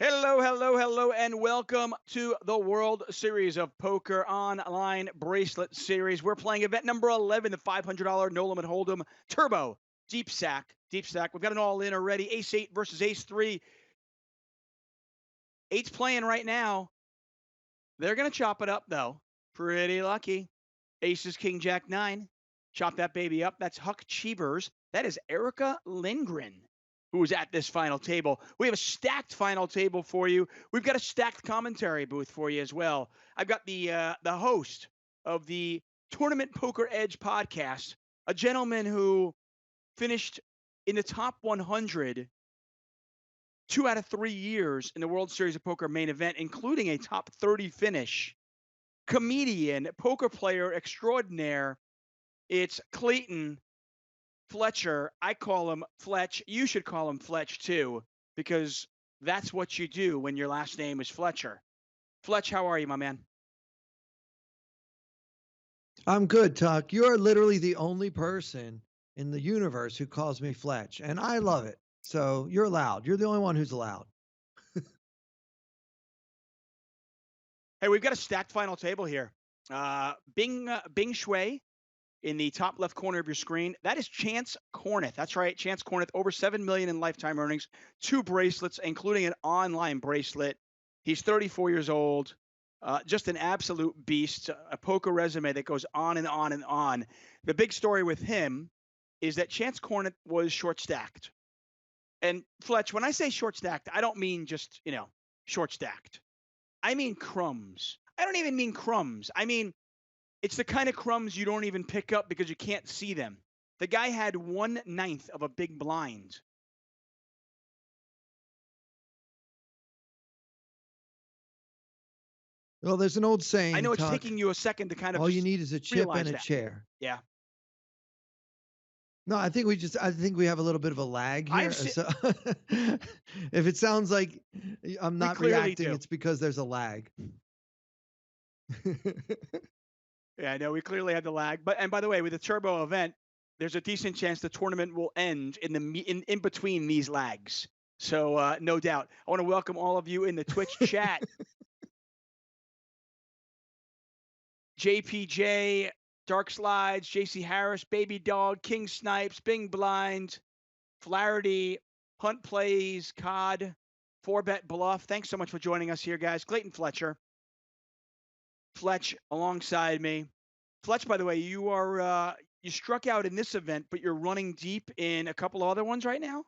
Hello, hello, hello, and welcome to the World Series of Poker Online Bracelet Series. We're playing event number 11, the $500 No Limit Hold'em Turbo Deepstack. Deepstack. We've got an all-in already. Ace 8 versus Ace 3. Eight's playing right now. They're going to chop it up, though. Pretty lucky. Aces, King, Jack, 9. Chop that baby up. That's Huck Cheevers. That is Erica Lindgren, who is at this final table. We have a stacked final table for you. We've got a stacked commentary booth for you as well. I've got the host of the Tournament Poker Edge podcast, a gentleman who finished in the top 100 2 out of 3 years in the World Series of Poker main event, including a top 30 finish. Comedian, poker player extraordinaire. It's Clayton Fletcher. I call him Fletch. You should call him Fletch too, because that's what you do when your last name is Fletcher. Fletch, how are you, my man? I'm good, Tuck. You're literally the only person in the universe who calls me Fletch, and I love it. So you're allowed. You're the only one who's allowed. Hey, we've got a stacked final table here. Bing Shui in the top left corner of your screen. That is Chance Corneth. That's right, Chance Corneth, over $7 million in lifetime earnings, 2 bracelets, including an online bracelet. He's 34 years old. Just an absolute beast, a poker resume that goes on and on and on. The big story with him is that Chance Corneth was short stacked. And Fletch, when I say short stacked, I don't mean just, short stacked. I mean crumbs. I don't even mean crumbs. I mean, it's the kind of crumbs you don't even pick up because you can't see them. The guy had 1/9 of a big blind. Well, there's an old I saying, know it's Tuck. taking you a second to kind of All you just need is a chip realize and a that. chair. Yeah. No, I think we have a little bit of a lag here. I've seen, So if it sounds like I'm we not clearly reacting, do. it's because there's a lag. Yeah, I know we clearly had the lag. And by the way, with the turbo event, there's a decent chance the tournament will end in between these lags. So no doubt. I want to welcome all of you in the Twitch chat. JPJ, Dark Slides, JC Harris, Baby Dog, King Snipes, Bing Blind, Flaherty, Hunt Plays, COD, 4Bet Bluff. Thanks so much for joining us here, guys. Clayton Fletcher. Fletch alongside me. Fletch, by the way, you struck out in this event, but you're running deep in a couple of other ones right now.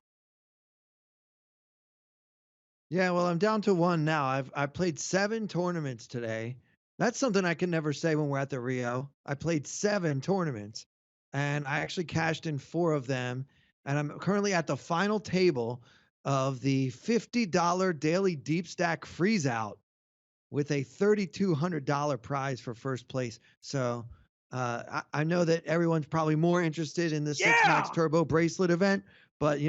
Yeah, well, I'm down to one now. I played 7 tournaments today. That's something I can never say when we're at the Rio. I played 7 tournaments, and I actually cashed in 4 of them. And I'm currently at the final table of the $50 daily deep stack freeze out with a $3,200 prize for first place. So I know that everyone's probably more interested in the Six Max Yeah. Turbo bracelet event, but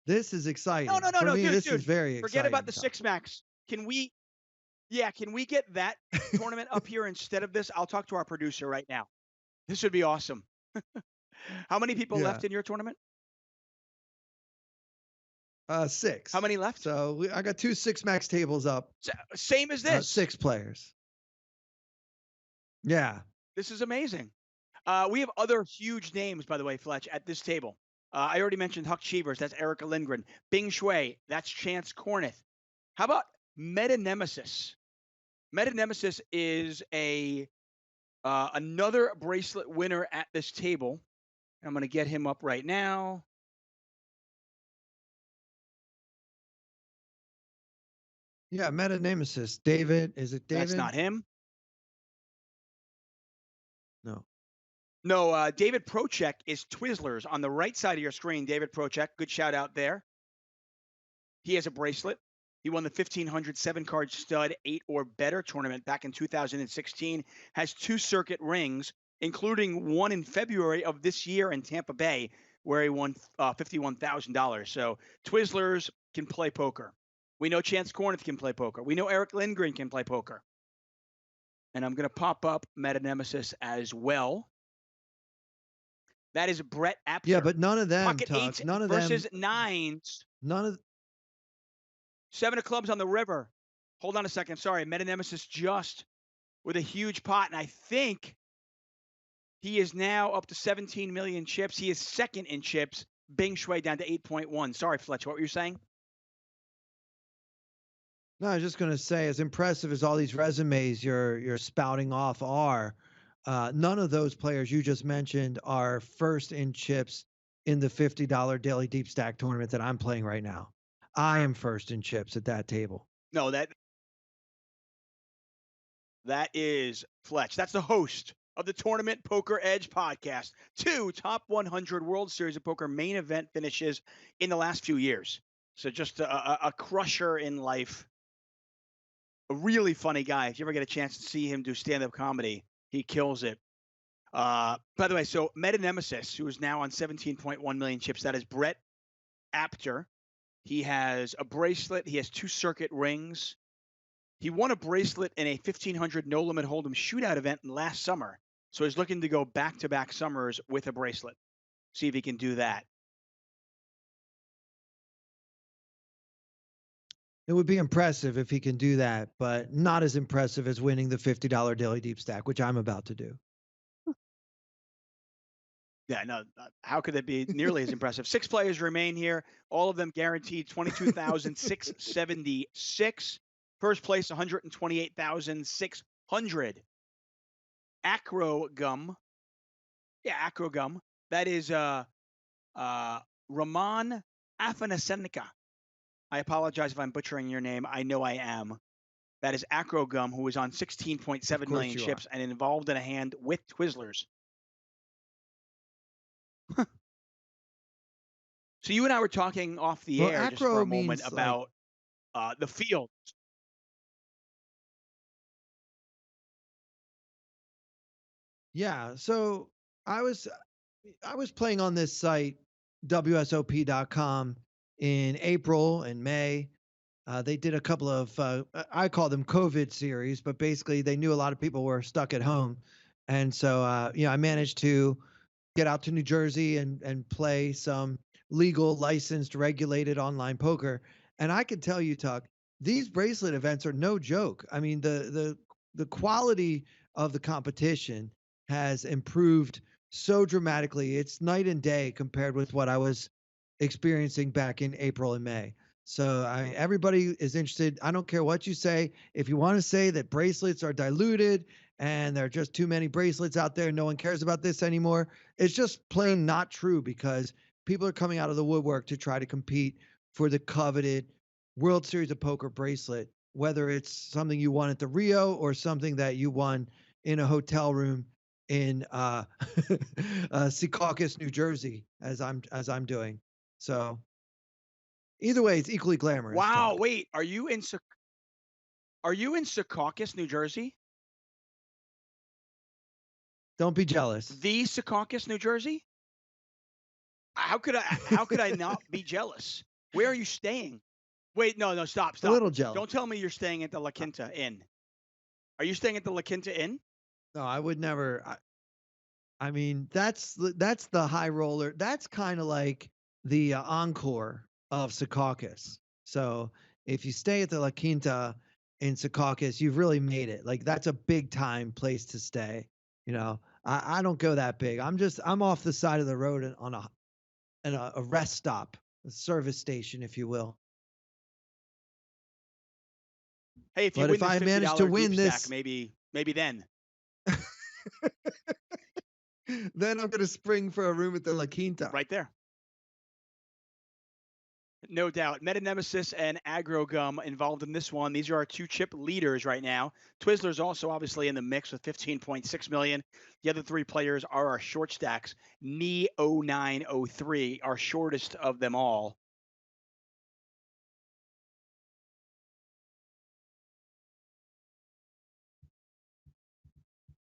this is exciting. For No, me, this is dude. very Forget exciting. about the Six Max. Can we get that tournament up here instead of this? I'll talk to our producer right now. This would be awesome. How many people Yeah. left in your tournament? 6. How many left? So I got 2 Six Max tables up. Same as this. 6 players. Yeah. This is amazing. We have other huge names, by the way, Fletch, at this table. I already mentioned Huck Cheevers. That's Erica Lindgren. Bing Shui. That's Chance Corneth. How about Meta Nemesis? Meta Nemesis is another bracelet winner at this table. I'm going to get him up right now. Yeah, Meta Nemesis. David. Is it David? That's not him. No. No, David Prochek is Twizzlers on the right side of your screen. David Prochek, good shout out there. He has a bracelet. He won the 1,500 7-card stud 8 or better tournament back in 2016. Has 2 circuit rings, including one in February of this year in Tampa Bay, where he won $51,000. So Twizzlers can play poker. We know Chance Corneth can play poker. We know Eric Lindgren can play poker. And I'm going to pop up Meta Nemesis as well. That is Brett Apter. Yeah, but none of them, Pocket Tuck. 8s None of versus them. 9s. None of Seven of clubs on the river. Hold on a second. Sorry. Meta Nemesis just with a huge pot. And I think he is now up to 17 million chips. He is second in chips. Bing Shui down to 8.1. Sorry, Fletcher. What were you saying? No, I was just going to say, as impressive as all these resumes you're spouting off are, none of those players you just mentioned are first in chips in the $50 daily deep stack tournament that I'm playing right now. I am first in chips at that table. No, that is Fletch. That's the host of the Tournament Poker Edge podcast. 2 top 100 World Series of Poker main event finishes in the last few years. So just a crusher in life. A really funny guy. If you ever get a chance to see him do stand-up comedy, he kills it. By the way, so Meta Nemesis, who is now on 17.1 million chips, that is Brett Apter. He has a bracelet. He has 2 circuit rings. He won a bracelet in a 1,500 no limit hold'em shootout event last summer. So he's looking to go back-to-back summers with a bracelet. See if he can do that. It would be impressive if he can do that, but not as impressive as winning the $50 daily deep stack, which I'm about to do. Yeah, no, how could it be nearly as impressive? 6 players remain here, all of them guaranteed 22,676. First place, 128,600. Acro Gum. Yeah, Acro Gum. That is Raman Afanasenica. I apologize if I'm butchering your name. I know I am. That is Acro Gum, who is on 16.7 million chips and involved in a hand with Twizzlers. So you and I were talking off the air just for a moment about the field. Yeah, so I was playing on this site WSOP.com in April and May. They did a couple of I call them COVID series, but basically they knew a lot of people were stuck at home, and so I managed to get out to New Jersey and play some legal, licensed, regulated online poker. And I can tell you, Tuck, these bracelet events are no joke. I mean, the quality of the competition has improved so dramatically. It's night and day compared with what I was experiencing back in April and May. So everybody is interested. I don't care what you say. If you want to say that bracelets are diluted and there are just too many bracelets out there, no one cares about this anymore, it's just plain not true because people are coming out of the woodwork to try to compete for the coveted World Series of Poker bracelet, whether it's something you won at the Rio or something that you won in a hotel room in Secaucus, New Jersey, as I'm doing. So either way, it's equally glamorous. Wow, Tuck. wait, are you in Secaucus, New Jersey? Don't be jealous. The Secaucus, New Jersey? How could I not be jealous? Where are you staying? Wait, no, stop. A little jealous. Don't tell me you're staying at the La Quinta Inn. Are you staying at the La Quinta Inn? No, I would never. I mean, that's the high roller. That's kind of like the encore of Secaucus. So if you stay at the La Quinta in Secaucus, you've really made it. Like that's a big time place to stay. You know, I don't go that big. I'm off the side of the road on a rest stop, a service station, if you will. Hey, if you But win if this I manage $50 to win deep this, stack, maybe then. then I'm gonna spring for a room at the La Quinta. Right there. No doubt. Meta Nemesis and Agro Gum involved in this one. These are our 2 chip leaders right now. Twizzler's also obviously in the mix with 15.6 million. The other 3 players are our short stacks. Knee0903, our shortest of them all.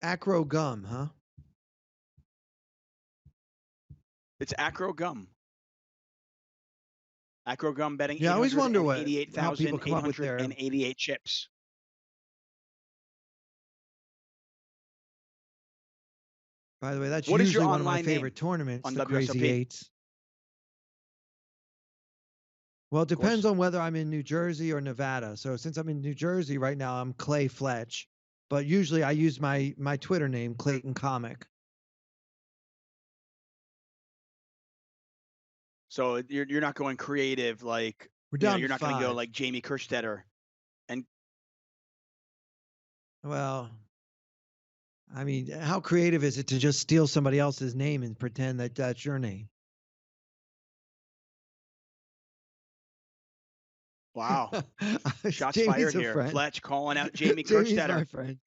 Acro Gum, huh? It's Acro Gum. Acro Gum betting Yeah, I always wonder how people come up with their 88,888 chips. By the way, that's What is your usually one of my online favorite name tournaments, on the Crazy WSOP? Eights. Well, it Of course. depends on whether I'm in New Jersey or Nevada. So since I'm in New Jersey right now, I'm Clay Fletch. But usually I use my Twitter name, Clayton Comic. So you're not going creative like We're down to you're not going to go 5. like Jamie Kerstetter. And Well, I mean, how creative is it to just steal somebody else's name and pretend that that's your name? wow, shots Jamie's fired a here. friend. Fletch calling out Jamie Jamie's Kerstetter. my friend.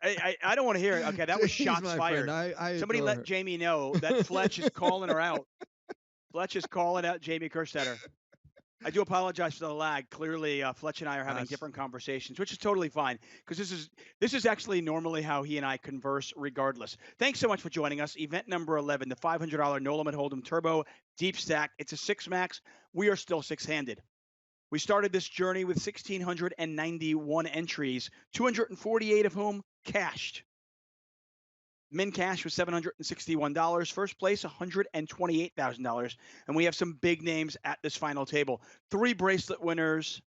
I don't want to hear it. Okay, that was Jamie's shots my fired. friend. I Somebody adore let her. Jamie know that Fletch is calling her out. Fletch is calling out Jamie Kerstetter. I do apologize for the lag. Clearly, Fletch and I are having Gosh. different conversations, which is totally fine because this is actually normally how he and I converse. Regardless, thanks so much for joining us. Event number 11, the $500 No Limit Hold'em Turbo Deepstack. It's a 6-max. We are still 6-handed. We started this journey with 1,691 entries, 248 of whom cashed. Min cash was $761. First place, $128,000. And we have some big names at this final table. 3 bracelet winners.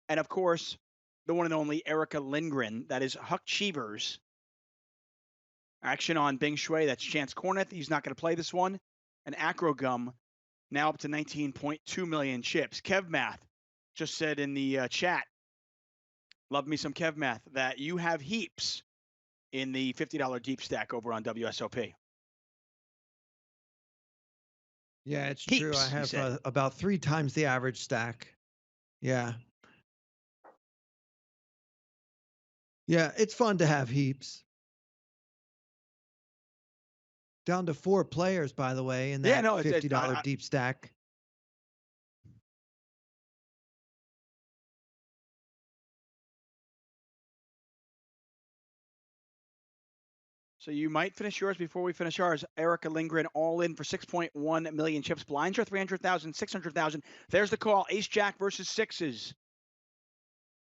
And of course, the one and only Erica Lindgren. That is Huck Cheevers. Action on Bing Shui. That's Chance Corneth. He's not going to play this one. And Acrogum, now up to 19.2 million chips. Kev Math just said in the chat, love me some Kev Math, that you have heaps in the $50 deep stack over on WSOP. Yeah, it's true. I Heaps, have about 3 times the average stack. Yeah. Yeah, it's fun to have heaps. Down to 4 players, by the way, in that $50 deep stack. So you might finish yours before we finish ours. Erica Lindgren all in for 6.1 million chips. Blinds are 300,000, 600,000. There's the call. Ace Jack versus sixes.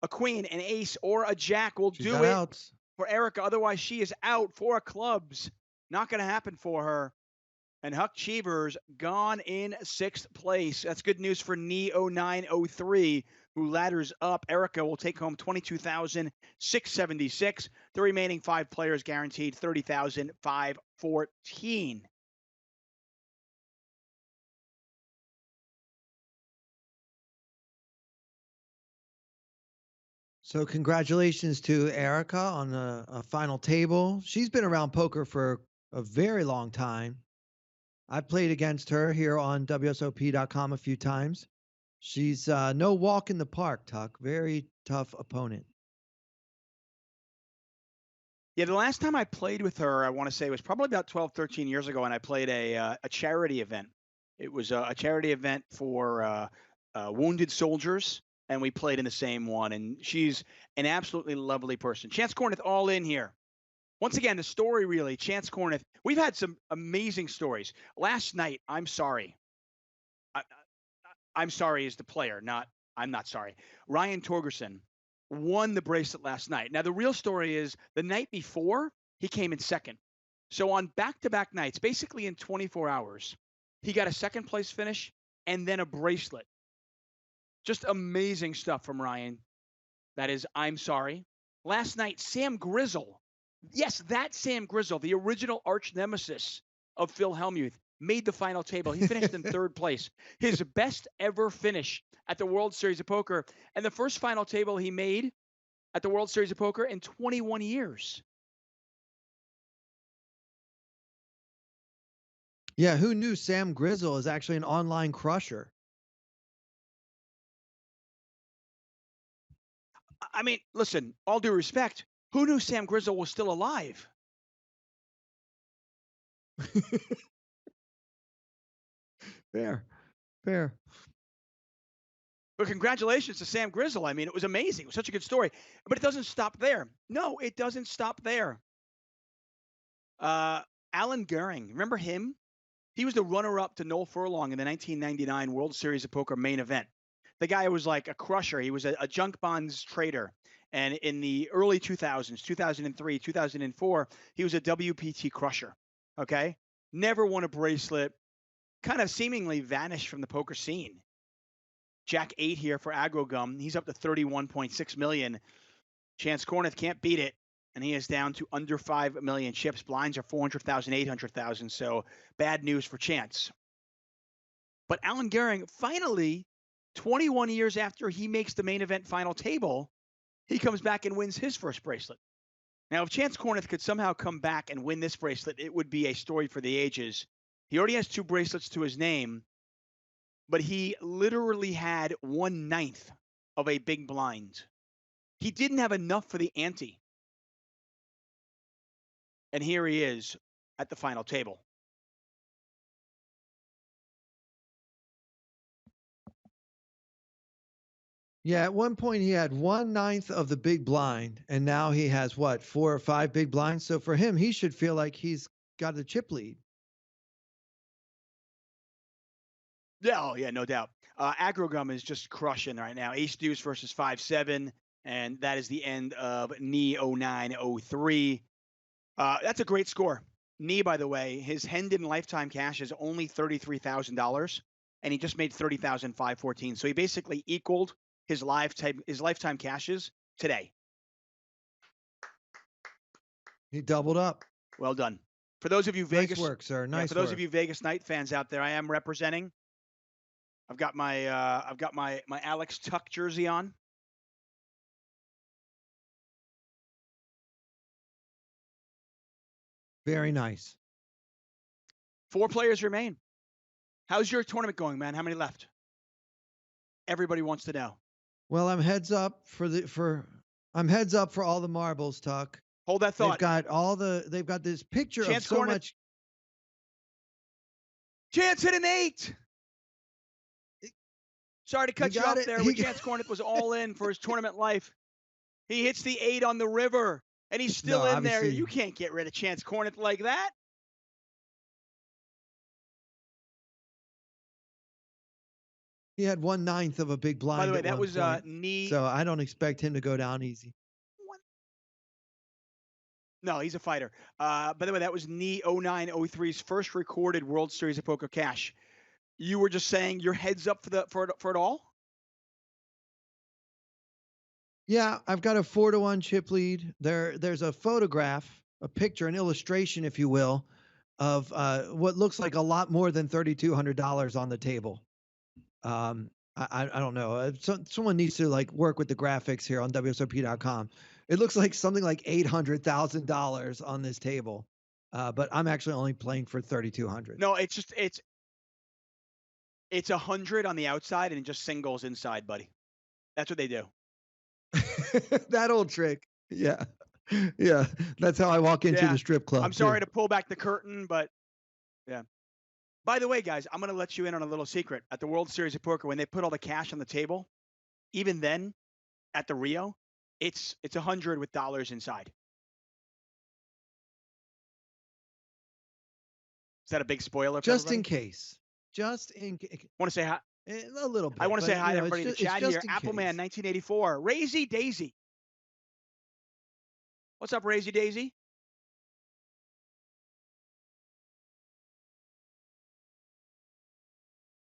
A queen, an ace, or a jack will do it outs for Erica. Otherwise, she is out. 4 clubs. Not going to happen for her. And Huck Cheevers gone in 6th place. That's good news for Knee0903, who ladders up. Erica will take home $22,676. The remaining 5 players guaranteed $30,514. So congratulations to Erica on a final table. She's been around poker for a very long time. I've played against her here on WSOP.com a few times. She's no walk in the park, Tuck. Very tough opponent. Yeah, the last time I played with her, I want to say, was probably about 12, 13 years ago, and I played a charity event. It was a charity event for wounded soldiers, and we played in the same one. And she's an absolutely lovely person. Chance Corneth all in here. Once again, the story really, Chance Corneth. We've had some amazing stories. Last night, I'm sorry. I'm sorry is the player, not I'm not sorry. Ryan Torgerson won the bracelet last night. Now, the real story is the night before, he came in second. So on back-to-back nights, basically in 24 hours, he got a second place finish and then a bracelet. Just amazing stuff from Ryan. That is, I'm sorry. Last night, Sam Grizzle. Yes, that Sam Grizzle, the original arch nemesis of Phil Hellmuth, made the final table. He finished in 3rd place. His best ever finish at the World Series of Poker, and the first final table he made at the World Series of Poker in 21 years. Yeah, who knew Sam Grizzle is actually an online crusher? I mean, listen, all due respect, who knew Sam Grizzle was still alive? Fair. Fair. But congratulations to Sam Grizzle. I mean, it was amazing. It was such a good story. But it doesn't stop there. No, it doesn't stop there. Alan Goering, remember him? He was the runner-up to Noel Furlong in the 1999 World Series of Poker main event. The guy was like a crusher. He was a junk bonds trader. And in the early 2000s, 2003, 2004, he was a WPT crusher. Okay? Never won a bracelet. Kind of seemingly vanished from the poker scene. Jack 8 here for Agrogum. He's up to 31.6 million. Chance Kornuth can't beat it, and he is down to under 5 million chips. Blinds are 400,000, 800,000. So bad news for Chance. But Alan Gehring, finally, 21 years after he makes the main event final table, he comes back and wins his first bracelet. Now, if Chance Kornuth could somehow come back and win this bracelet, it would be a story for the ages. He already has 2 bracelets to his name, but he literally had 1/9 of a big blind. He didn't have enough for the ante. And here he is at the final table. Yeah, at one point he had 1/9 of the big blind, and now he has what, 4 or 5 big blinds? So for him, he should feel like he's got a chip lead. Yeah, oh yeah, no doubt. Agrogum is just crushing right now. Ace Deuce versus 5-7, and that is the end of Knee 0903. That's a great score. Knee, by the way, his Hendon lifetime cash is only $33,000, and he just made $30,514. So he basically equaled his lifetime cashes today. He doubled up. Well done. For those of you Vegas Nice work, sir. Nice for those work. of you Vegas Knight fans out there, I am representing. I've got my Alex Tuck jersey on. Very nice. 4 players remain. How's your tournament going, man? How many left? Everybody wants to know. Well, I'm heads up for all the marbles, Tuck. Hold that thought. They've got this picture Chance of so Kornuth. much. Chance hit an 8. Sorry to cut you off there, but Chance Kornuth was all in for his tournament life. He hits the 8 on the river, and he's still in there. You can't get rid of Chance Kornuth like that. He had 1/9 of a big blind. By the way, that was Knee. So I don't expect him to go down easy. No, he's a fighter. By the way, that was Knee 0903's first recorded World Series of Poker cash. You were just saying your heads up for it all? Yeah, I've got a 4-1 chip lead. There's a photograph, a picture, an illustration, if you will, of what looks like a lot more than $3,200 on the table. I don't know. Someone needs to like work with the graphics here on WSOP.com. It looks like something like $800,000 on this table, but I'm actually only playing for 3,200. No, it's 100 on the outside and just singles inside, buddy. That's what they do. That old trick. Yeah. Yeah. That's how I walk into the strip club. I'm sorry to pull back the curtain, but yeah. By the way, guys, I'm going to let you in on a little secret. At the World Series of Poker, when they put all the cash on the table, even then, at the Rio, it's 100 with dollars inside. Is that a big spoiler? Just in case. Just in case. Want to say hi? A little bit. I want to say hi to everybody in the chat here. Appleman Appleman 1984. Razy Daisy. What's up, Razy Daisy?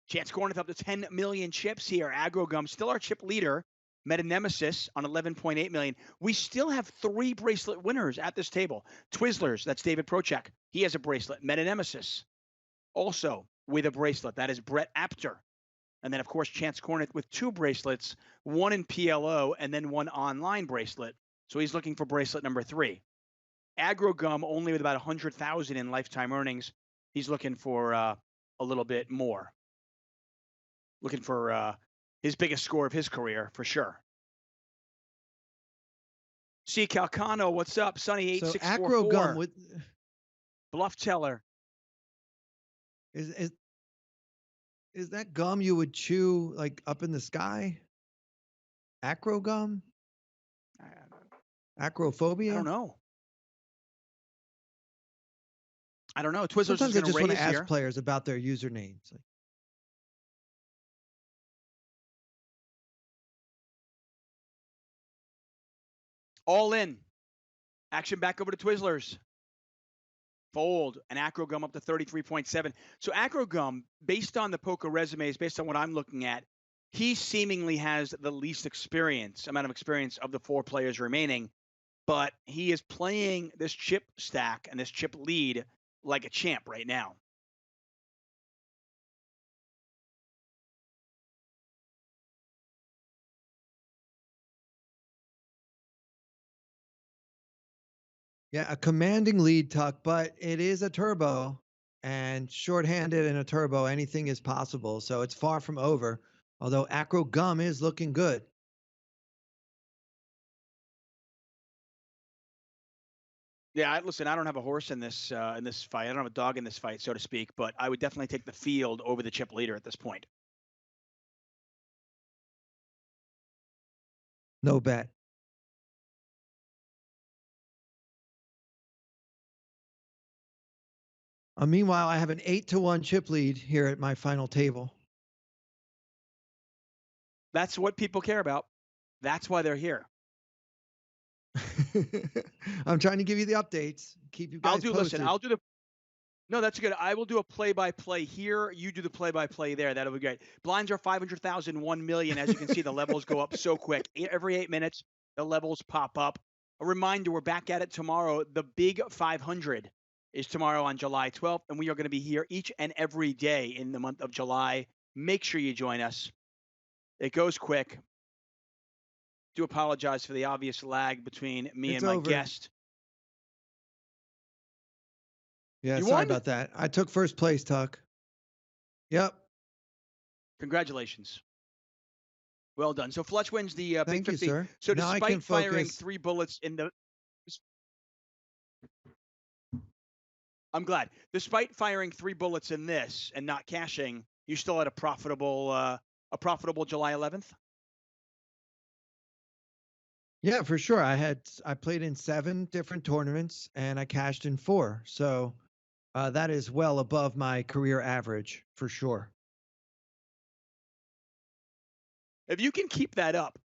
Chance Kornuth up to 10 million chips here. Agrogum still our chip leader. Meta-Nemesis on 11.8 million. We still have 3 bracelet winners at this table. Twizzlers, that's David Prochek. He has a bracelet. Meta-Nemesis also with a bracelet. That is Brett Apter. And then, of course, Chance Kornuth with 2 bracelets, 1 in PLO and then 1 online bracelet. So he's looking for bracelet number 3. Agrogum only with about 100,000 in lifetime earnings. He's looking for a little bit more. Looking for his biggest score of his career, for sure. C. Calcano, what's up? Sunny 8644. So Agrogum with Bluff Teller. Is that gum you would chew like up in the sky? Acrogum? Acrophobia? I don't know. Twizzlers Sometimes I just want to ask here. players about their usernames. All in. Action back over to Twizzlers. Fold and Acrogum up to 33.7. So Acrogum, based on the poker resumes, based on what I'm looking at, He seemingly has the least amount of experience of the 4 players remaining, but he is playing this chip stack and this chip lead like a champ right now. Yeah, a commanding lead, Tuck, but it is a turbo, and shorthanded in a turbo, anything is possible. So it's far from over. Although Acro Gum is looking good. Yeah, listen, I don't have a horse in this fight. I don't have a dog in this fight, so to speak, but I would definitely take the field over the chip leader at this point. No bet. Meanwhile, I have an 8-1 chip lead here at my final table. That's what people care about. That's why they're here. I'm trying to give you the updates. Keep you guys posted. Listen, no, that's good. I will do a play-by-play here. You do the play-by-play there. That'll be great. Blinds are 500,000, 1 million. As you can see, the levels go up so quick. Every 8 minutes, the levels pop up. A reminder, we're back at it tomorrow. The Big 500 is tomorrow on July 12th, and we are going to be here each and every day in the month of July. Make sure you join us. It goes quick. Do apologize for the obvious lag between me and my guest. Yeah, sorry about that. I took first place, Tuck. Yep. Congratulations. Well done. So Fletch wins the Thank Big 50. you, sir. So now despite firing 3 bullets in the... I'm glad. Despite firing 3 bullets in this and not cashing, you still had a profitable July 11th? Yeah, for sure. I played in 7 different tournaments and I cashed in 4. So that is well above my career average for sure. If you can keep that up,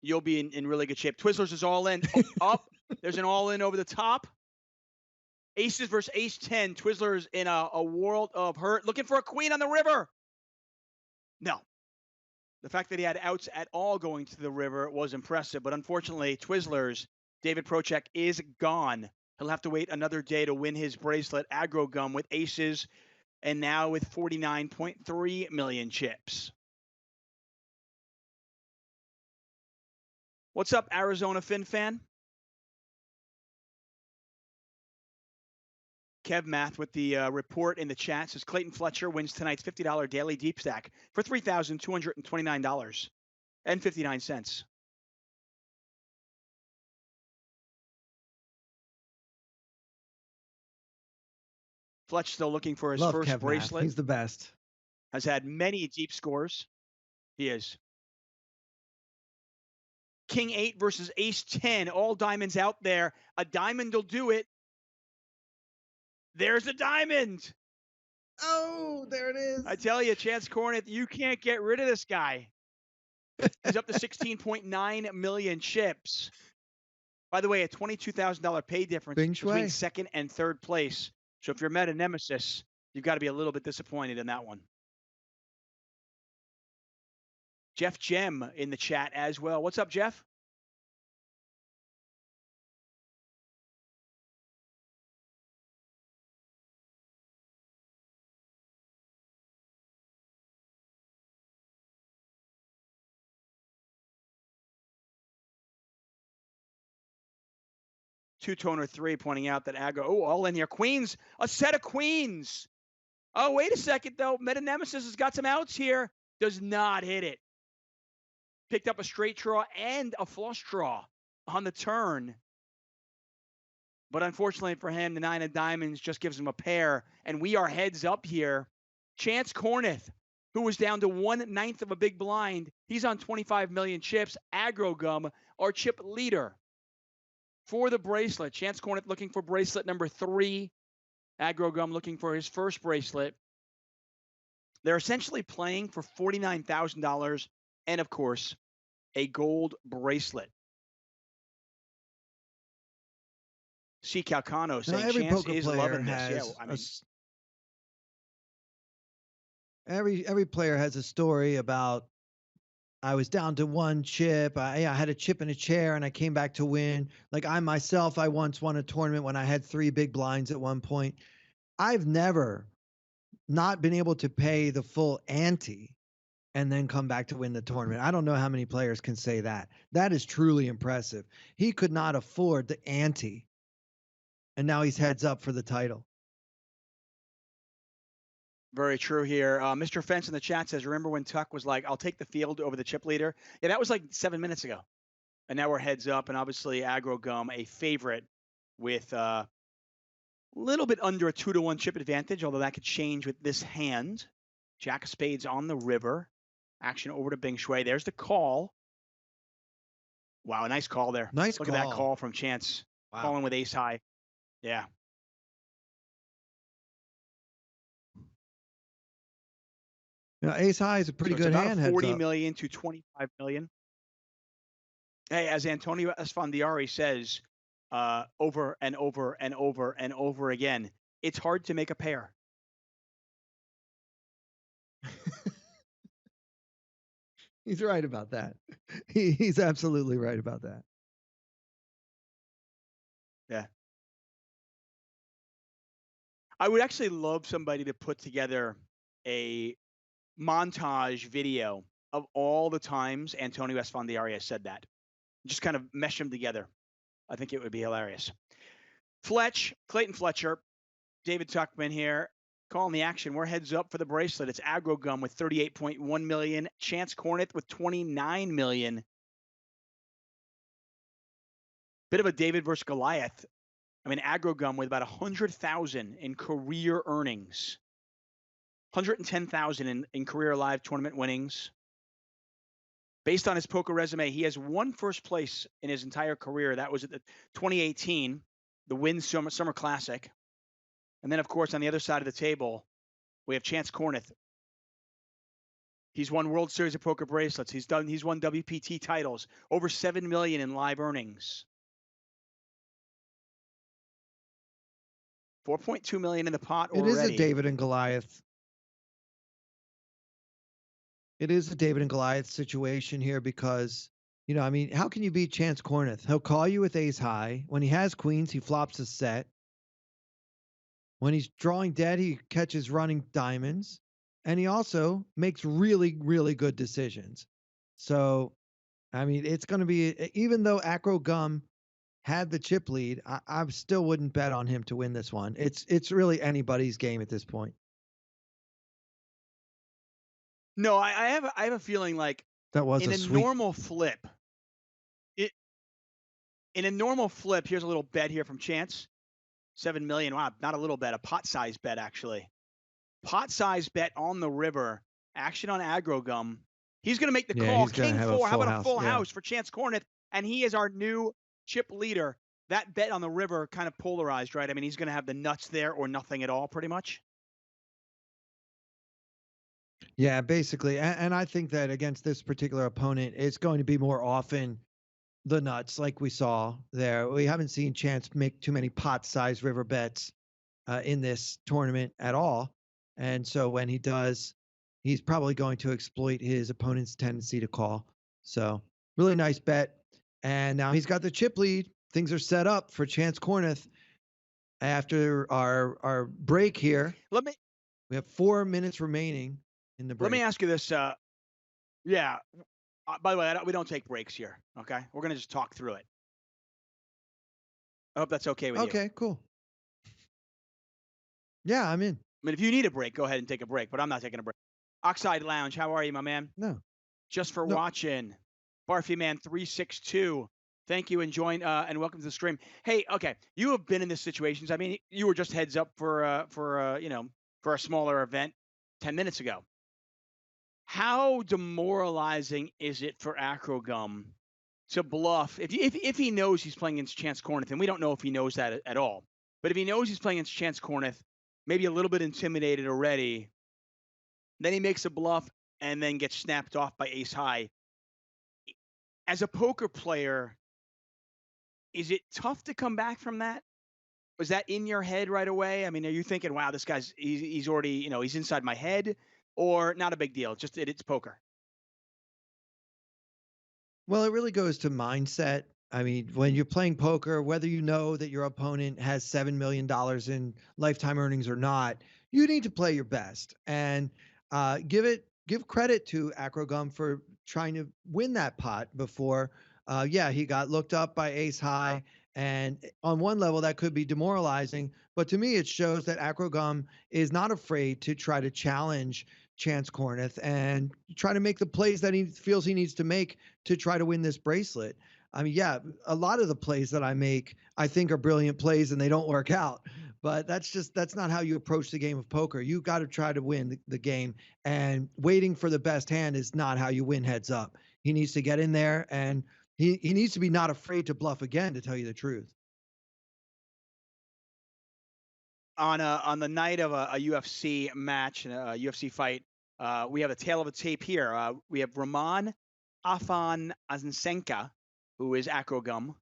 you'll be in really good shape. Twizzlers is all in. Up. There's an all in over the top. Aces versus ace 10. Twizzlers in a world of hurt. Looking for a queen on the river. No. The fact that he had outs at all going to the river was impressive. But unfortunately, Twizzlers, David Prochek is gone. He'll have to wait another day to win his bracelet. Aggro Gum with aces and now with 49.3 million chips. What's up, Arizona Fin fan? Kev Math with the report in the chat says Clayton Fletcher wins tonight's $50 daily deep stack for $3,229.59. Fletch still looking for his first Kev bracelet. Math. He's the best. Has had many deep scores. He is. King 8 versus Ace 10. All diamonds out there. A diamond will do it. There's a diamond. Oh, there it is. I tell you, Chance Corneth, you can't get rid of this guy. He's up to 16.9 million chips. By the way, a $22,000 pay difference between second and third place. So if you're Meta Nemesis, you've got to be a little bit disappointed in that one. Jeff Gem in the chat as well. What's up, Jeff? Two-toner 3 pointing out that aggro. Oh, all in here. Queens. A set of queens. Oh, wait a second, though. Meta Nemesis has got some outs here. Does not hit it. Picked up a straight draw and a flush draw on the turn. But unfortunately for him, the 9 of diamonds just gives him a pair. And we are heads up here. Chance Corneth, who was down to 1/9 of a big blind. He's on 25 million chips. Aggro Gum, our chip leader for the bracelet. Chance Corneth looking for bracelet number 3. Aggro Gum looking for his first bracelet. They're essentially playing for $49,000 and, of course, a gold bracelet. C. Calcano saying every Chance poker is player loving has this. Yeah, I mean, every player has a story about I was down to one chip. I had a chip in a chair and I came back to win. Like I myself, I once won a tournament when I had 3 big blinds at one point. I've never not been able to pay the full ante and then come back to win the tournament. I don't know how many players can say that. That is truly impressive. He could not afford the ante, and now he's heads up for the title. Very true here. Mr. Fence in the chat says, remember when Tuck was like, I'll take the field over the chip leader? Yeah, that was like 7 minutes ago. And now we're heads up. And obviously, Aggro Gum, a favorite with a little bit under a 2-to-1 chip advantage, although that could change with this hand. Jack of spades on the river. Action over to Bing Shui. There's the call. Wow, a nice call there. Nice Look call. at that call from Chance. Wow. Calling with ace high. Yeah. You know, ace high is a pretty So it's good about hand. 40 million to 25 million. Hey, as Antonio Esfandiari says, over and over and over and over again, it's hard to make a pair. He's right about that. He's absolutely right about that. Yeah. I would actually love somebody to put together a montage video of all the times Antonio Esfandiari has said that. Just kind of mesh them together. I think it would be hilarious. Clayton Fletcher, David Tuchman here, calling the action. We're heads up for the bracelet. It's Aggro Gum with 38.1 million. Chance Corneth with 29 million. Bit of a David versus Goliath. I mean, Aggro Gum with about 100,000 in career earnings. 110,000 in career live tournament winnings. Based on his poker resume, he has won first place in his entire career. That was at the 2018, the Wynn Summer Classic. And then, of course, on the other side of the table, we have Chance Corneth. He's won World Series of Poker bracelets. He's won WPT titles, over 7 million in live earnings. 4.2 million in the pot already. It is a David and Goliath. It is a David and Goliath situation here because, you know, I mean, how can you beat Chance Corneth? He'll call you with ace high. When he has queens, he flops a set. When he's drawing dead, he catches running diamonds. And he also makes really, really good decisions. So, I mean, it's going to be, even though Aggro Gum had the chip lead, I still wouldn't bet on him to win this one. It's really anybody's game at this point. No, I have a feeling like that was in a a sweet normal flip. In a normal flip, here's a little bet here from Chance. 7 million. Wow, not a little bet, a pot size bet actually. Pot size bet on the river. Action on Aggro Gum. He's going to make the call. King 4. How about a full house for Chance Corneth? And he is our new chip leader. That bet on the river kind of polarized, right? I mean, he's going to have the nuts there or nothing at all, pretty much. Yeah, basically. And I think that against this particular opponent, it's going to be more often the nuts like we saw there. We haven't seen Chance make too many pot-sized river bets in this tournament at all. And so when he does, he's probably going to exploit his opponent's tendency to call. So really nice bet. And now he's got the chip lead. Things are set up for Chance Corneth after our break here. We have 4 minutes remaining in the break. Let me ask you this. Yeah. By the way, we don't take breaks here. Okay. We're going to just talk through it. I hope that's okay with you. Okay, cool. Yeah, I'm in. I mean, if you need a break, go ahead and take a break, but I'm not taking a break. Oxide Lounge, how are you, my man? No. Just for watching. Barfy Man 362. Thank you and join and welcome to the stream. Hey, okay, you have been in this situations. I mean, you were just heads up for a smaller event 10 minutes ago. How demoralizing is it for Aggro Gum to bluff if he knows he's playing against Chance Corneth, and we don't know if he knows that at all. But if he knows he's playing against Chance Corneth, maybe a little bit intimidated already, then he makes a bluff and then gets snapped off by ace high. As a poker player, is it tough to come back from that? Was that in your head right away? I mean, are you thinking, wow, this guy's he's already, he's inside my head, or not a big deal, just it's poker? Well, it really goes to mindset. I mean, when you're playing poker, whether you know that your opponent has $7 million in lifetime earnings or not, you need to play your best and give credit to Acrogum for trying to win that pot before. Yeah, he got looked up by Ace High, and on one level that could be demoralizing. But to me, it shows that Acrogum is not afraid to try to challenge Chance Corneth and try to make the plays that he feels he needs to make to try to win this bracelet. I mean, yeah, a lot of the plays that I make, I think are brilliant plays and they don't work out. But that's not how you approach the game of poker. You got to try to win the game, and waiting for the best hand is not how you win heads up. He needs to get in there, and he needs to be not afraid to bluff again, to tell you the truth. On the night of a UFC match and a UFC fight, we have a tale of a tape here. We have Roman Afanasyenka, who is Acrogum.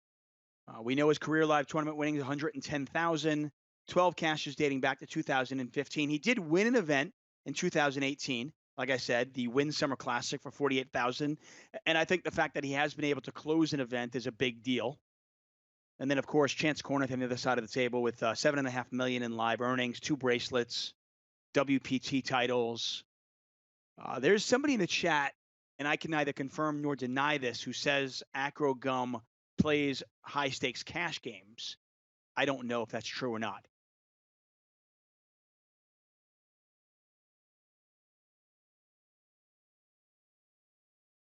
We know his career live tournament winnings 110,000, 12 cashes dating back to 2015. He did win an event in 2018. Like I said, the Win Summer Classic for 48,000. And I think the fact that he has been able to close an event is a big deal. And then, of course, Chance Corneth on the other side of the table with 7.5 million in live earnings, 2 bracelets, WPT titles. There's somebody in the chat, and I can neither confirm nor deny this, who says Acrogum plays high stakes cash games. I don't know if that's true or not.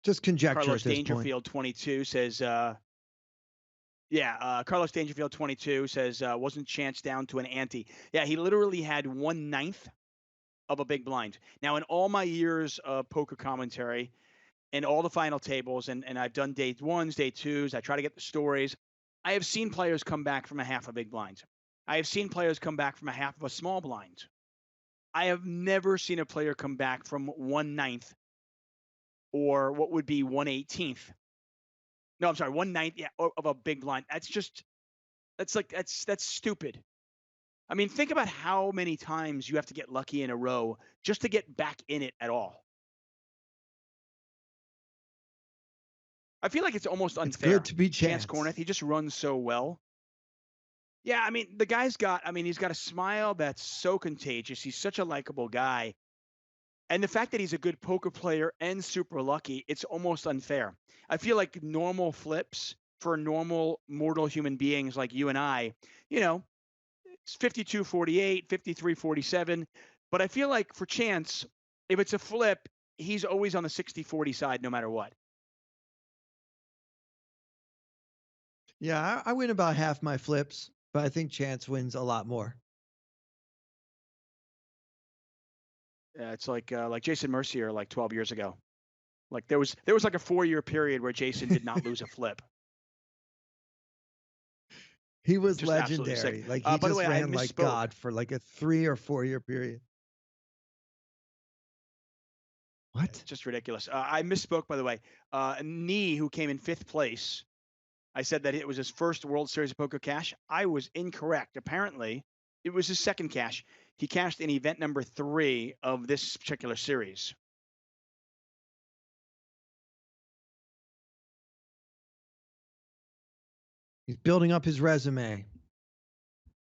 Just conjecture Carlos at this point. Dangerfield 22 says, Carlos Dangerfield 22 says, wasn't Chance down to an ante? Yeah, he literally had 1/9 of a big blind. Now, in all my years of poker commentary and all the final tables, and I've done day ones, day twos, I try to get the stories. I have seen players come back from a half a big blind. I have seen players come back from a half of a small blind. I have never seen a player come back from 1/9 or what would be 1/18. No, I'm sorry, 1/9, yeah, of a big blind. That's stupid. I mean, think about how many times you have to get lucky in a row just to get back in it at all. I feel like it's almost It's good unfair. to be Chance Chance. Corneth, he just runs so well. Yeah, I mean, he's got a smile that's so contagious. He's such a likable guy. And the fact that he's a good poker player and super lucky, it's almost unfair. I feel like normal flips for normal mortal human beings like you and I, you know, it's 52-48, 53-47. But I feel like for Chance, if it's a flip, he's always on the 60-40 side no matter what. Yeah, I win about half my flips, but I think Chance wins a lot more. It's like Jason Mercier like 12 years ago. Like there was like a 4-year period where Jason did not lose a flip. He was Just absolutely sick. legendary. Like he By the just way, I ran like misspoke. God for like a 3 or 4 year period. It's What? just ridiculous. I misspoke, by the way. Nee, who came in 5th place, I said that it was his first World Series of Poker cash. I was incorrect. Apparently, it was his second cash. He cashed in event number 3 of this particular series. He's building up his resume.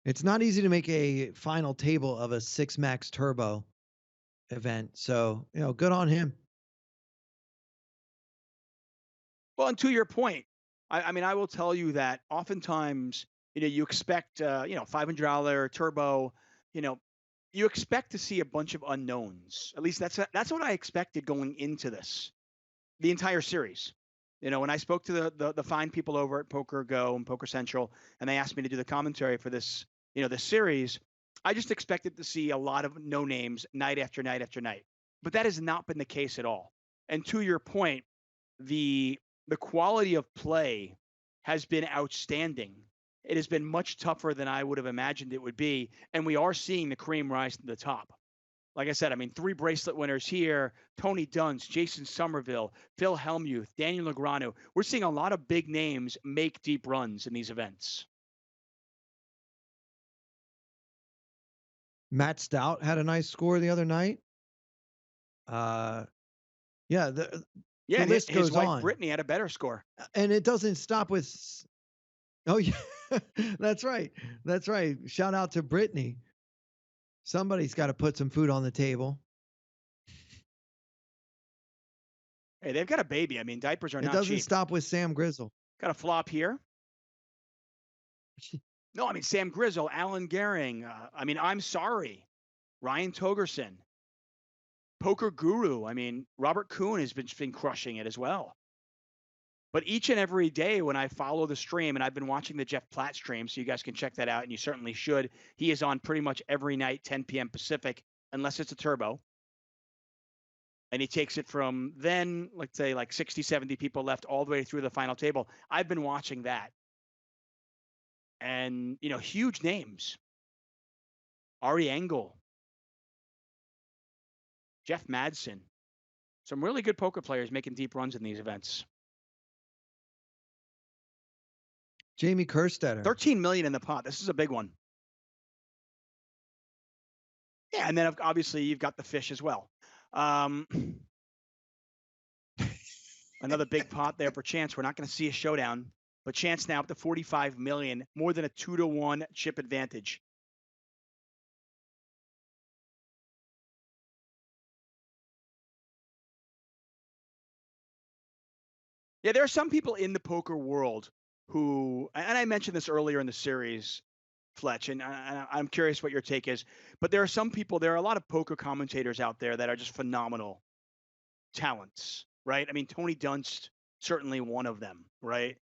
It's not easy to make a final table of a 6 max turbo event. So, good on him. Well, and to your point, I mean, I will tell you that oftentimes, you expect, $500 turbo, you know, you expect to see a bunch of unknowns. At least that's what I expected going into this, the entire series. When I spoke to the fine people over at PokerGO and Poker Central, and they asked me to do the commentary for this, this series, I just expected to see a lot of no names night after night after night. But that has not been the case at all. And to your point, the the quality of play has been outstanding. It has been much tougher than I would have imagined it would be, and we are seeing the cream rise to the top. Like I said, I mean, 3 bracelet winners here: Tony Dunst, Jason Somerville, Phil Hellmuth, Daniel Negreanu. We're seeing a lot of big names make deep runs in these events. Matt Stout had a nice score the other night. Yeah, Yeah, The and list his goes wife on. Brittany had a better score. And it doesn't stop with oh, yeah. That's right. That's right. Shout out to Brittany. Somebody's got to put some food on the table. Hey, they've got a baby. I mean, diapers are It not doesn't cheap. stop with Sam Grizzle. Got a flop here. No, I mean, Sam Grizzle, Alan Gehring. I mean, I'm sorry. Ryan Togerson. Poker Guru. I mean, Robert Kuhn has been crushing it as well. But each and every day when I follow the stream, and I've been watching the Jeff Platt stream, so you guys can check that out, and you certainly should. He is on pretty much every night, 10 p.m. Pacific, unless it's a turbo. And he takes it from then, let's say, like 60, 70 people left all the way through the final table. I've been watching that. And, you know, huge names. Ari Engel, Jeff Madsen. Some really good poker players making deep runs in these events. Jamie Kerstetter. 13 million in the pot. This is a big one. Yeah, and then obviously you've got the fish as well. Another big pot there for Chance. We're not going to see a showdown, but Chance now up to 45 million, more than a 2-to-1 chip advantage. Yeah, there are some people in the poker world who, and I mentioned this earlier in the series, Fletch, and I'm curious what your take is, but there are a lot of poker commentators out there that are just phenomenal talents, right? I mean, Tony Dunst, certainly one of them, right?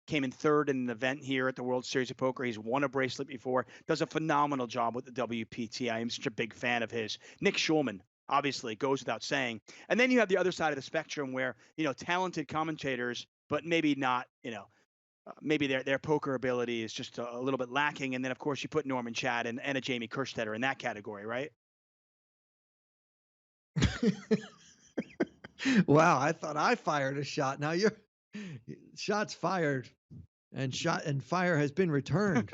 Came in third in an event here at the World Series of Poker. He's won a bracelet before, does a phenomenal job with the WPT. I am such a big fan of his. Nick Schulman, obviously, goes without saying. And then you have the other side of the spectrum where, you know, talented commentators, but maybe not, you know, maybe their poker ability is just a little bit lacking. And then, of course, you put Norman Chad and a Jamie Kerstetter in that category, right? Wow, I thought I fired a shot. Now you're shots fired and fire has been returned.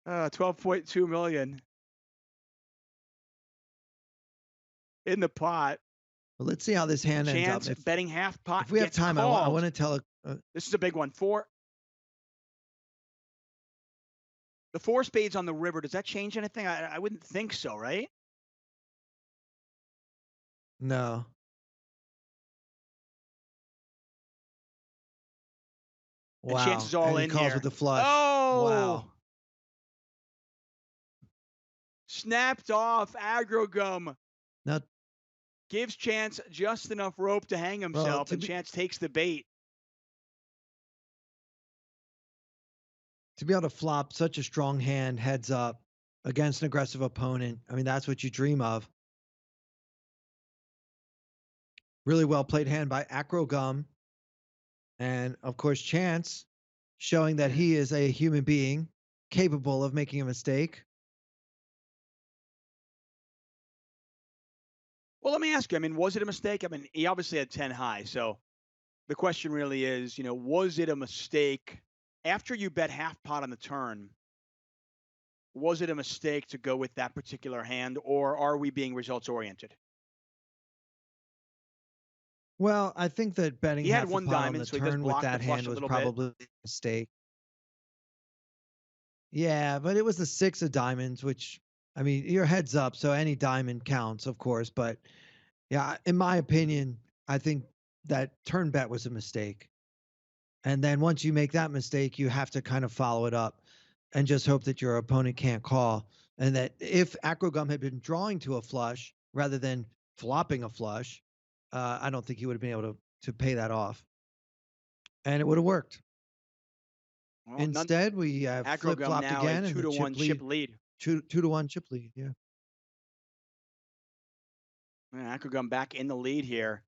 12.2 million in the pot. Well, let's see how this hand Chance ends up. betting half pot. If we have time, I want to tell this is a big one. The 4 spades on the river. Does that change anything? I wouldn't think so, right? No. Wow. And Chance is all in calls here. With the flush. Oh! Wow. Snapped off aggro gum. Now gives Chance just enough rope to hang himself, and Chance takes the bait. To be able to flop such a strong hand heads up against an aggressive opponent, I mean, that's what you dream of. Really well played hand by Acro Gum. And of course, Chance showing that he is a human being capable of making a mistake. Well, let me ask you, I mean, was it a mistake? I mean, he obviously had 10 high. So the question really is, you know, was it a mistake after you bet half pot on the turn? Was it a mistake to go with that particular hand, or are we being results oriented? Well, I think that betting he half had one the pot diamond, on the so turn with that hand was probably a mistake. Yeah, but it was the 6 of diamonds, which, I mean, your heads up, so any diamond counts, of course. But yeah, in my opinion, I think that turn bet was a mistake. And then once you make that mistake, you have to kind of follow it up and just hope that your opponent can't call. And that if Acrogum had been drawing to a flush rather than flopping a flush, I don't think he would have been able to pay that off. And it would have worked. Well, instead, we have flip-flopped again and 2-to-1 chip lead. 2-to-1 chip lead, yeah. Acrogum back in the lead here.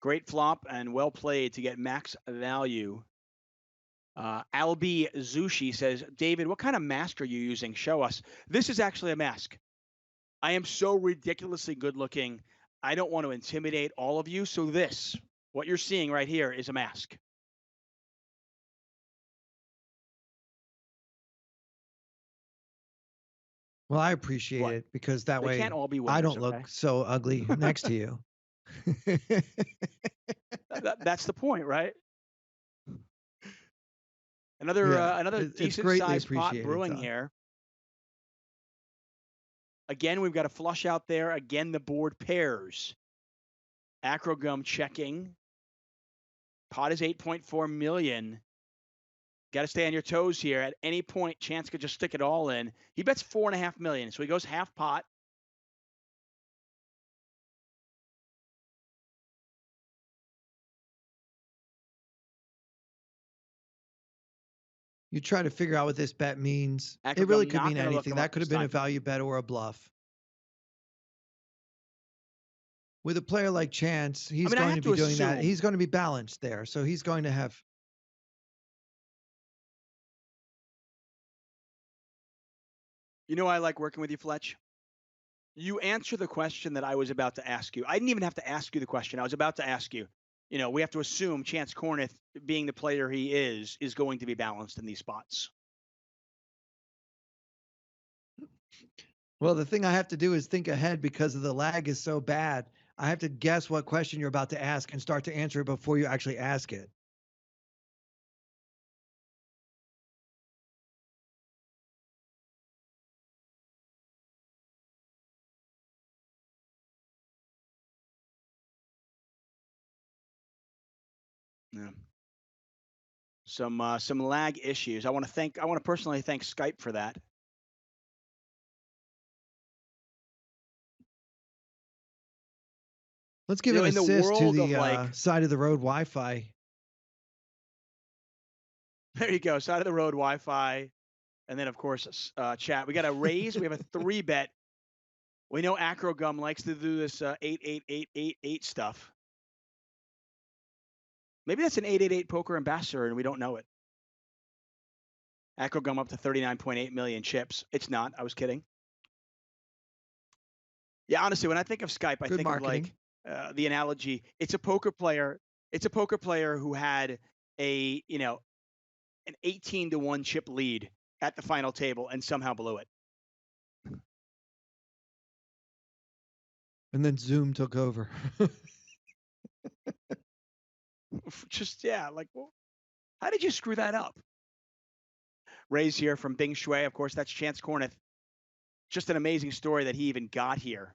Great flop and well played to get max value. Albi Zushi says, David, what kind of mask are you using? Show us. This is actually a mask. I am so ridiculously good looking. I don't want to intimidate all of you. So this, what you're seeing right here, is a mask. Well, I appreciate What? it because that They can't way all be I winners, don't look okay? so ugly next to you. That's the point, right? Yeah, Another it's decent greatly sized pot appreciated, brewing Todd. here. Again, we've got a flush out there. Again, the board pairs. Acrogum checking. Pot is 8.4 million. Got to stay on your toes here. At any point, Chance could just stick it all in. He bets 4.5 million, so he goes half pot. You try to figure out what this bet means. It really Acrogum could not mean going to look anything. him up That could this have been a time. value bet or a bluff. With a player like Chance, I he's mean, I going have to to be doing that. assume. He's going to be balanced there. So he's going to have. You know, I like working with you, Fletch. You answer the question that I was about to ask you. I didn't even have to ask you the question. I was about to ask you. You know, we have to assume Chance Corneth, being the player he is going to be balanced in these spots. Well, the thing I have to do is think ahead because of the lag is so bad. I have to guess what question you're about to ask and start to answer it before you actually ask it. Yeah. Some lag issues. I want to personally thank Skype for that. Let's give You know, an in the assist to world of the side of the road Wi-Fi. there you go, side of the road Wi-Fi, and then of course chat. We got a raise. We have a 3-bet. We know Acrogum likes to do this 88888 stuff. Maybe that's an 888 poker ambassador and we don't know it. Acrogum up to 39.8 million chips. It's not. I was kidding. Yeah, honestly, when I think of Skype, I Good think of marketing. like the analogy. It's a poker player. It's a poker player who had an 18-1 chip lead at the final table and somehow blew it. And then Zoom took over. Just yeah, like well, how did you screw that up? Raise here from Bing Shui. Of course, that's Chance Corneth. Just an amazing story that he even got here.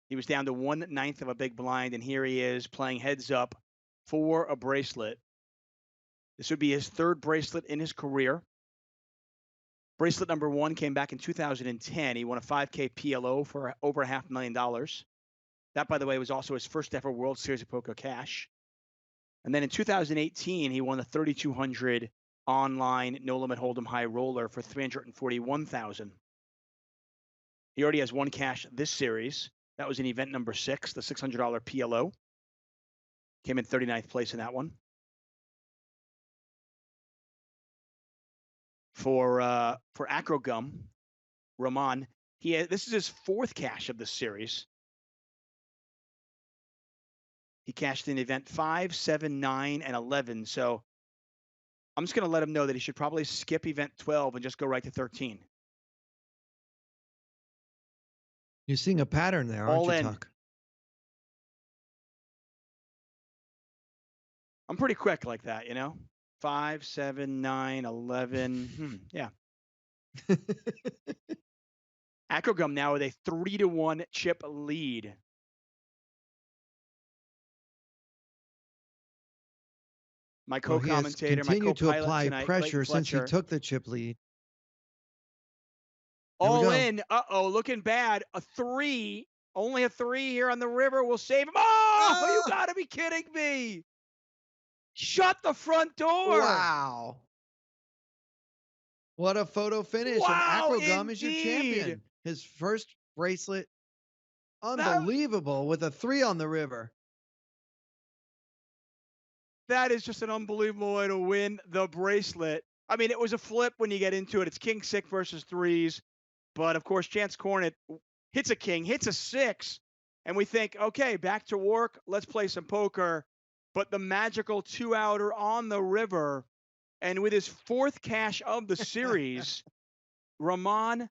He was down to 1/9 of a big blind, and here he is playing heads up for a bracelet. This would be his 3rd bracelet in his career. Bracelet number 1 came back in 2010. He won a 5K PLO for over $500,000. That, by the way, was also his first ever World Series of Poker cash. And then in 2018, he won the 3,200 online no limit hold'em high roller for $341,000. He already has 1 cash this series. That was in event number 6, the $600 PLO. Came in 39th place in that one. For Acrogum, Roman, this is his 4th cash of this series. He cashed in event 5, 7, 9, and 11. So I'm just going to let him know that he should probably skip event 12 and just go right to 13. You're seeing a pattern there, aren't All you, in. Tuck? I'm pretty quick like that, you know? 5, 7, 9, 11. Yeah. Acrogum now with a 3-1 chip lead. My Well, he has co-commentator, my continued to co-pilot apply tonight, Clayton pressure since he Fletcher. took the chip lead. Here we All go. in. Uh-oh, looking bad. A 3. Only a 3 here on the river will save him. Oh, you got to be kidding me. Shut the front door. Wow. What a photo finish. Wow, And Acrogum is your champion. indeed. His first bracelet. Unbelievable with a 3 on the river. That is just an unbelievable way to win the bracelet. I mean, it was a flip when you get into it. It's king 6 versus 3s. But, of course, Chance Corneth hits a king, hits a 6. And we think, okay, back to work. Let's play some poker. But the magical 2-outer on the river. And with his 4th cash of the series, Roman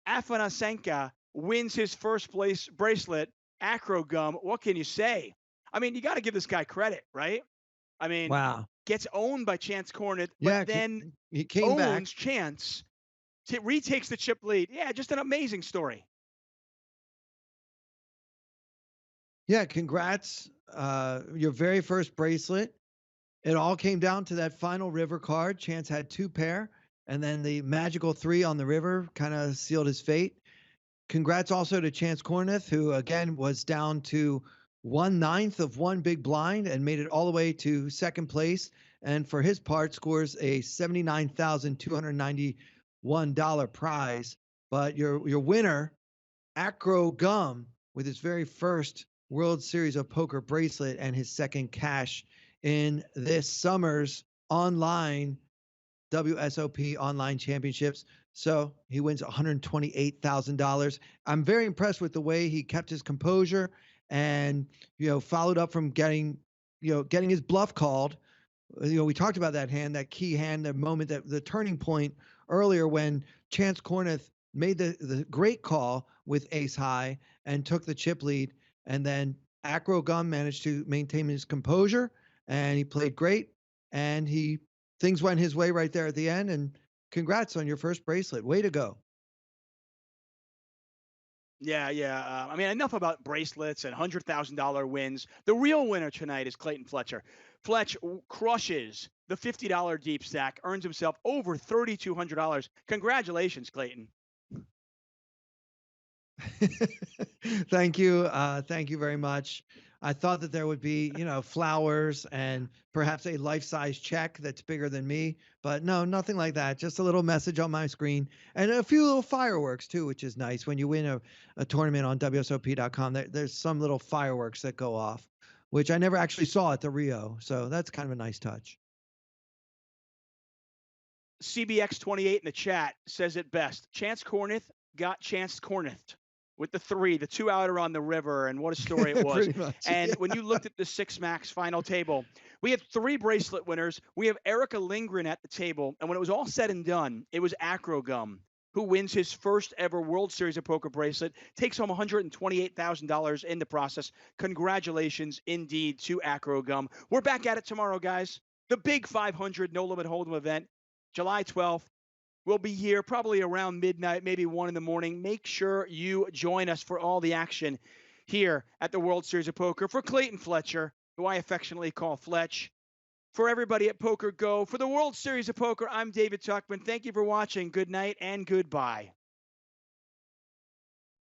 Afanasenka wins his first place bracelet, Acrogum. What can you say? I mean, you got to give this guy credit, right? I mean, Wow. gets owned by Chance Cornet, but Yeah, then he came back. owns Chance, retakes the chip lead. Yeah, just an amazing story. Yeah, congrats. Your very first bracelet. It all came down to that final river card. Chance had 2 pair, and then the magical 3 on the river kind of sealed his fate. Congrats also to Chance Corneth, who again was down to 1/9 of one big blind and made it all the way to second place. And for his part, scores a $79,291 prize. But your winner, Acro Gum, with his very first World Series of Poker bracelet and his second cash in this summer's online WSOP online championships. So he wins $128,000. I'm very impressed with the way he kept his composure and, followed up from getting his bluff called. We talked about that hand, that key hand, the moment, that the turning point earlier when Chance Corneth made the great call with ace high and took the chip lead. And then Acro Gum managed to maintain his composure and he played great. And things went his way right there at the end. And congrats on your first bracelet. Way to go. Yeah, yeah. I mean, enough about bracelets and $100,000 wins. The real winner tonight is Clayton Fletcher. Fletch crushes the $50 deep stack, earns himself over $3,200. Congratulations, Clayton. Thank you. Thank you very much. I thought that there would be, flowers and perhaps a life-size check that's bigger than me, but no, nothing like that. Just a little message on my screen and a few little fireworks too, which is nice. When you win a tournament on WSOP.com, there's some little fireworks that go off, which I never actually saw at the Rio. So that's kind of a nice touch. CBX28 in the chat says it best. Chance Corneth got Chance Corneth with the 3, the 2 outer on the river, and what a story it was. Pretty much. And Yeah. when you looked at the 6 max final table, we had 3 bracelet winners. We have Erica Lindgren at the table, and when it was all said and done, it was Acrogum who wins his first ever World Series of Poker bracelet, takes home $128,000 in the process. Congratulations indeed to Acrogum. We're back at it tomorrow, guys. The big 500 No Limit Hold'em event, July 12th. We'll be here probably around midnight, maybe 1 in the morning. Make sure you join us for all the action here at the World Series of Poker. For Clayton Fletcher, who I affectionately call Fletch, for everybody at PokerGO, for the World Series of Poker, I'm David Tuchman. Thank you for watching. Good night and goodbye.